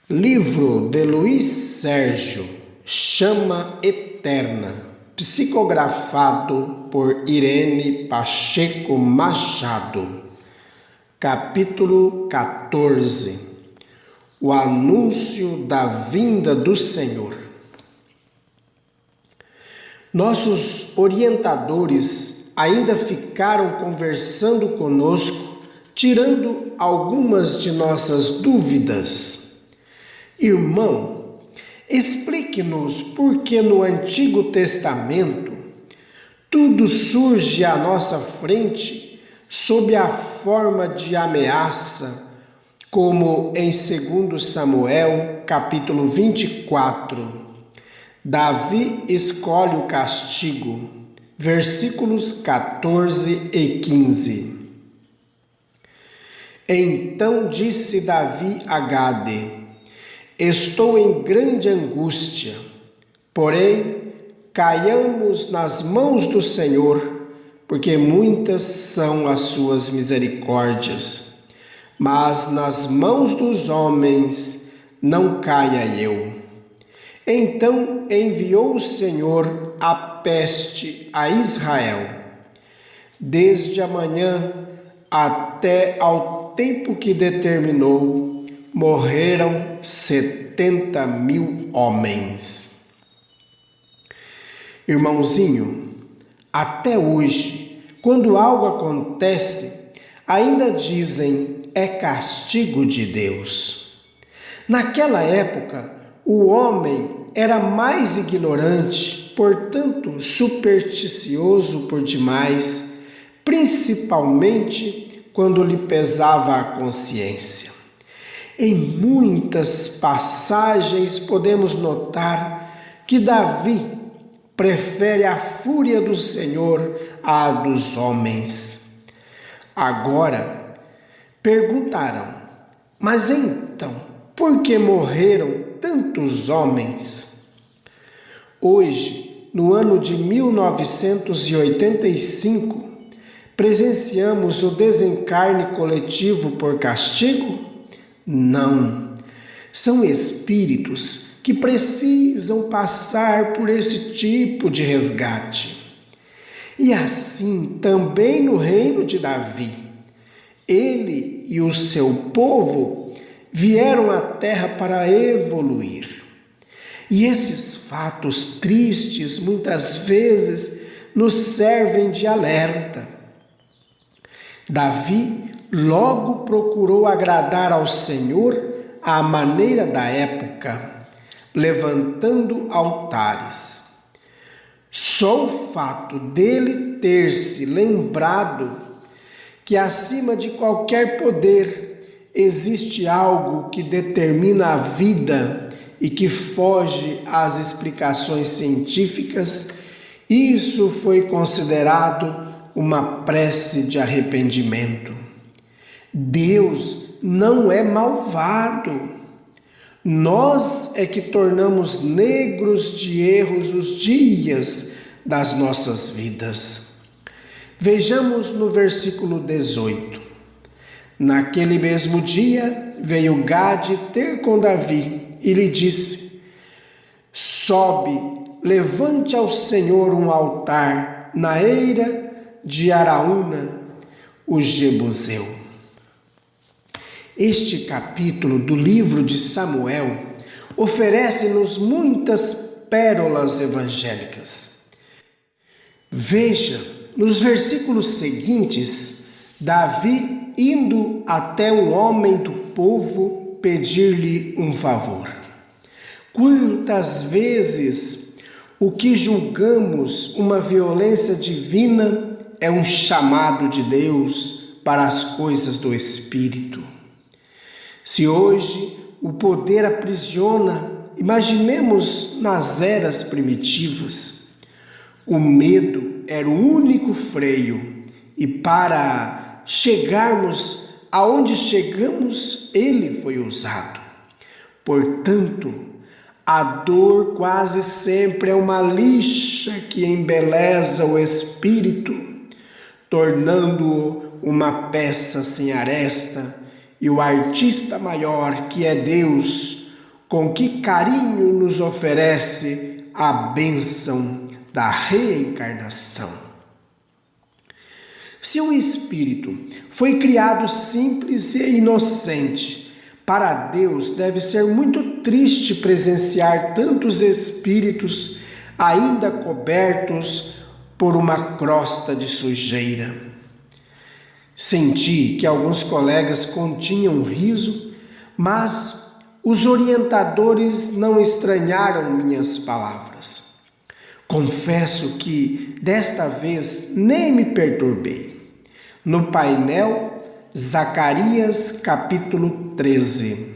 Livro de Luiz Sérgio, Chama Eterna, psicografado por Irene Pacheco Machado. Capítulo 14. O anúncio da vinda do Senhor. Nossos orientadores ainda ficaram conversando conosco, tirando algumas de nossas dúvidas. Irmão, explique-nos por que no Antigo Testamento tudo surge à nossa frente sob a forma de ameaça, como em 2 Samuel, capítulo 24. Davi escolhe o castigo, versículos 14 e 15. Então disse Davi a Gade: estou em grande angústia, porém caiamos nas mãos do Senhor, porque muitas são as suas misericórdias, mas nas mãos dos homens não caia eu. Então enviou o Senhor a peste a Israel. Desde a manhã até ao tempo que determinou, morreram 70.000 homens. Irmãozinho, até hoje, quando algo acontece, ainda dizem é castigo de Deus. Naquela época, o homem era mais ignorante, portanto supersticioso por demais, principalmente quando lhe pesava a consciência. Em muitas passagens podemos notar que Davi prefere a fúria do Senhor à dos homens. Agora, perguntarão, mas então, por que morreram tantos homens? Hoje, no ano de 1985, presenciamos o desencarne coletivo por castigo? Não. São espíritos que precisam passar por esse tipo de resgate. E assim também no reino de Davi. Ele e o seu povo vieram à terra para evoluir. E esses fatos tristes muitas vezes nos servem de alerta. Davi logo procurou agradar ao Senhor à maneira da época, levantando altares. Só o fato dele ter se lembrado que acima de qualquer poder existe algo que determina a vida e que foge às explicações científicas, isso foi considerado uma prece de arrependimento. Deus não é malvado. Nós é que tornamos negros de erros os dias das nossas vidas. Vejamos no versículo 18. Naquele mesmo dia veio Gade ter com Davi e lhe disse: sobe, levante ao Senhor um altar na eira de Araúna, o Jebuseu. Este capítulo do livro de Samuel oferece-nos muitas pérolas evangélicas. Veja, nos versículos seguintes, Davi indo até um homem do povo pedir-lhe um favor. Quantas vezes o que julgamos uma violência divina é um chamado de Deus para as coisas do Espírito? Se hoje o poder aprisiona, imaginemos nas eras primitivas. O medo era o único freio e para chegarmos aonde chegamos, ele foi usado. Portanto, a dor quase sempre é uma lixa que embeleza o espírito, tornando-o uma peça sem aresta, e o artista maior, que é Deus, com que carinho nos oferece a bênção da reencarnação. Se o espírito foi criado simples e inocente, para Deus deve ser muito triste presenciar tantos espíritos ainda cobertos por uma crosta de sujeira. Senti que alguns colegas continham riso, mas os orientadores não estranharam minhas palavras. Confesso que desta vez nem me perturbei. No painel, Zacarias capítulo 13.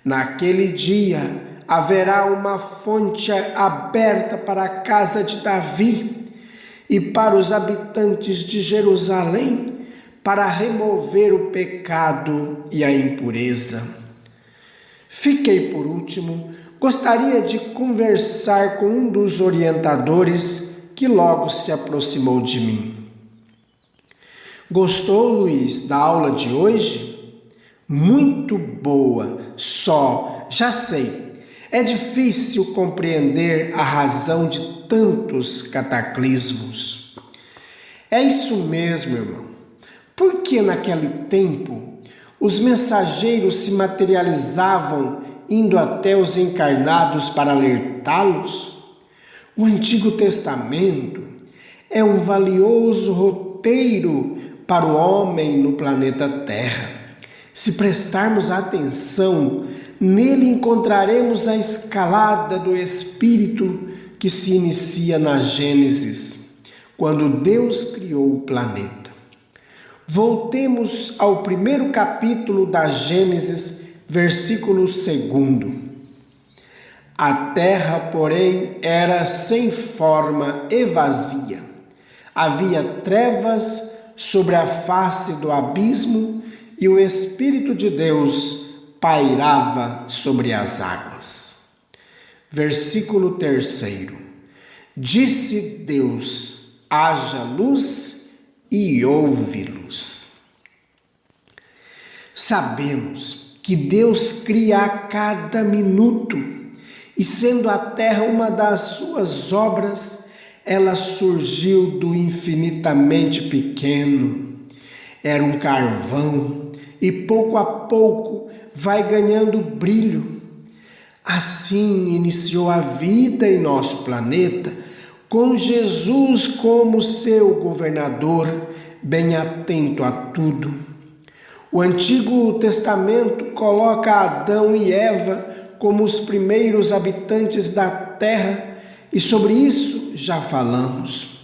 Naquele dia haverá uma fonte aberta para a casa de Davi e para os habitantes de Jerusalém, para remover o pecado e a impureza. Fiquei por último, gostaria de conversar com um dos orientadores que logo se aproximou de mim. Gostou, Luiz, da aula de hoje? Muito boa, já sei, é difícil compreender a razão de tantos cataclismos. É isso mesmo, irmão. Por que naquele tempo os mensageiros se materializavam indo até os encarnados para alertá-los? O Antigo Testamento é um valioso roteiro para o homem no planeta Terra. Se prestarmos atenção, nele encontraremos a escalada do Espírito que se inicia na Gênesis, quando Deus criou o planeta. Voltemos ao primeiro capítulo da Gênesis, versículo 2. A terra, porém, era sem forma e vazia. Havia trevas sobre a face do abismo e o Espírito de Deus pairava sobre as águas. Versículo 3. Disse Deus: haja luz, e houve luz. Sabemos que Deus cria a cada minuto, e sendo a terra uma das suas obras, ela surgiu do infinitamente pequeno. Era um carvão e pouco a pouco vai ganhando brilho. Assim iniciou a vida em nosso planeta, com Jesus como seu governador, bem atento a tudo. O Antigo Testamento coloca Adão e Eva como os primeiros habitantes da terra, e sobre isso já falamos.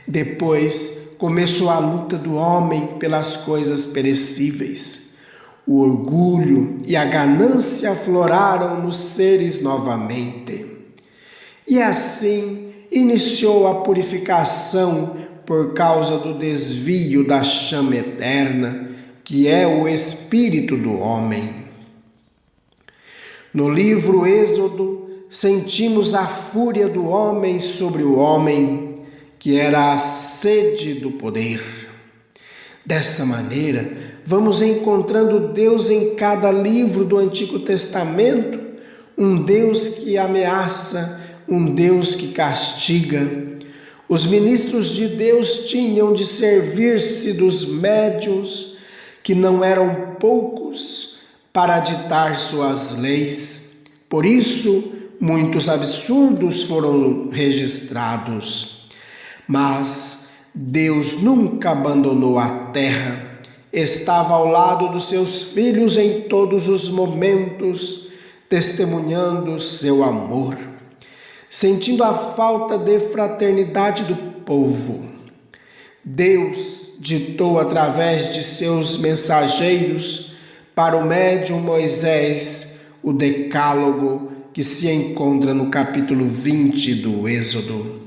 Depois começou a luta do homem pelas coisas perecíveis. O orgulho e a ganância afloraram nos seres novamente. E assim iniciou a purificação por causa do desvio da chama eterna, que é o espírito do homem. No livro Êxodo, sentimos a fúria do homem sobre o homem, que era a sede do poder. Dessa maneira, vamos encontrando Deus em cada livro do Antigo Testamento, um Deus que ameaça, um Deus que castiga. Os ministros de Deus tinham de servir-se dos médiuns, que não eram poucos, para ditar suas leis. Por isso, muitos absurdos foram registrados. Mas Deus nunca abandonou a terra. Estava ao lado dos seus filhos em todos os momentos, testemunhando seu amor, sentindo a falta de fraternidade do povo. Deus ditou através de seus mensageiros para o médium Moisés o decálogo que se encontra no capítulo 20 do Êxodo.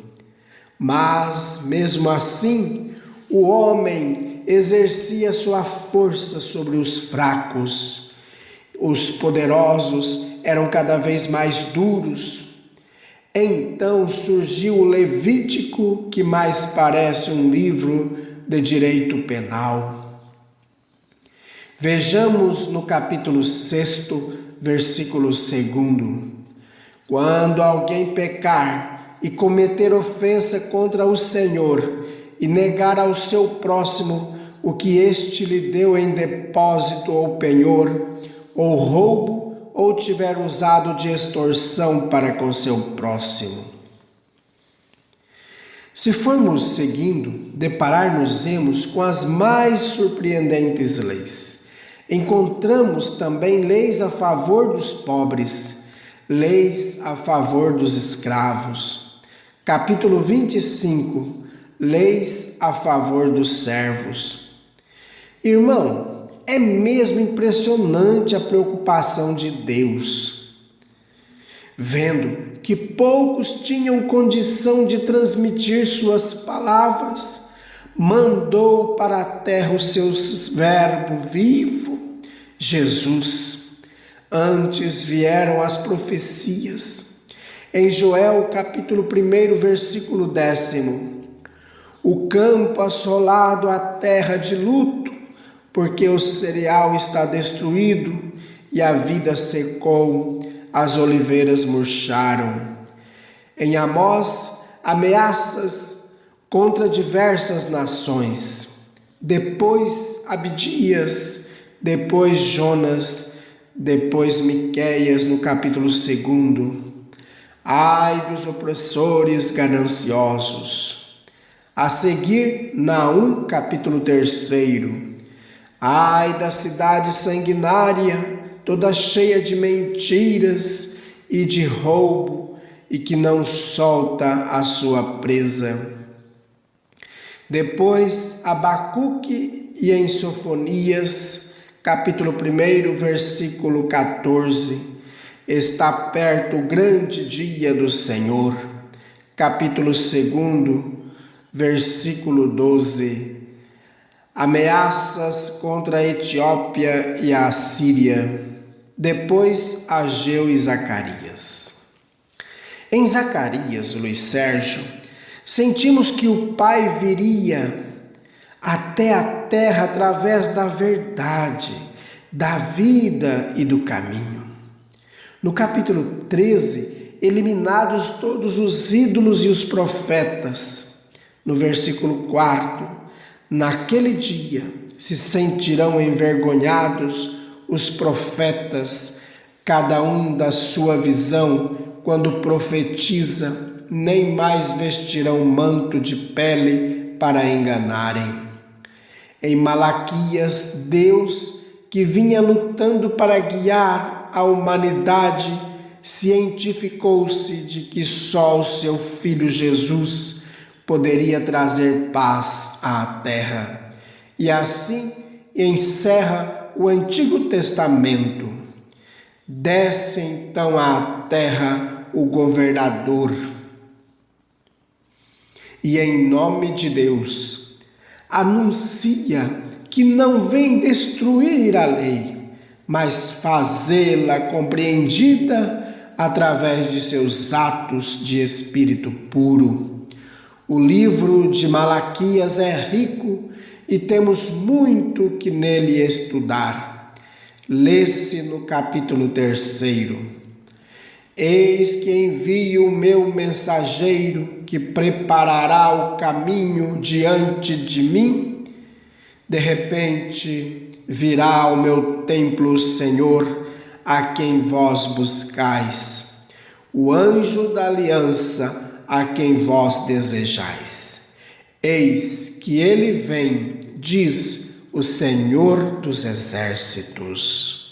Mas, mesmo assim, o homem exercia sua força sobre os fracos. Os poderosos eram cada vez mais duros. Então surgiu o Levítico, que mais parece um livro de direito penal. Vejamos no capítulo 6 versículo 2. Quando alguém pecar e cometer ofensa contra o Senhor e negar ao seu próximo o que este lhe deu em depósito ou penhor, ou roubo, ou tiver usado de extorsão para com seu próximo. Se formos seguindo, deparar-nos-emos com as mais surpreendentes leis. Encontramos também leis a favor dos pobres, leis a favor dos escravos. Capítulo 25, leis a favor dos servos. Irmão, é mesmo impressionante a preocupação de Deus. Vendo que poucos tinham condição de transmitir suas palavras, mandou para a terra o seu verbo vivo, Jesus. Antes vieram as profecias. Em Joel, capítulo 1, versículo 10. O campo assolado, a terra de luto, porque o cereal está destruído e a vida secou, as oliveiras murcharam. Em Amós, ameaças contra diversas nações. Depois Abdias, depois Jonas, depois Miqueias, no capítulo 2. Ai dos opressores gananciosos. A seguir, Naum, capítulo 3. Ai da cidade sanguinária, toda cheia de mentiras e de roubo, e que não solta a sua presa. Depois, Abacuque e em Sofonias, capítulo 1, versículo 14, está perto o grande dia do Senhor. Capítulo 2, versículo 12, ameaças contra a Etiópia e a Assíria. Depois, Ageu e Zacarias. Em Zacarias, Luiz Sérgio, sentimos que o Pai viria até a terra através da verdade, da vida e do caminho. No capítulo 13, eliminados todos os ídolos e os profetas. No versículo 4, naquele dia se sentirão envergonhados os profetas, cada um da sua visão, quando profetiza, nem mais vestirão manto de pele para enganarem. Em Malaquias, Deus, que vinha lutando para guiar a humanidade, cientificou-se de que só o seu Filho Jesus poderia trazer paz à terra. E assim encerra o Antigo Testamento. Desce então à terra o governador. E em nome de Deus, anuncia que não vem destruir a lei, mas fazê-la compreendida através de seus atos de espírito puro. O livro de Malaquias é rico e temos muito que nele estudar. Lê-se no capítulo 3. Eis que envio o meu mensageiro que preparará o caminho diante de mim. De repente virá ao meu templo o Senhor, a quem vós buscais, o anjo da aliança, a quem vós desejais. Eis que ele vem, diz o Senhor dos Exércitos.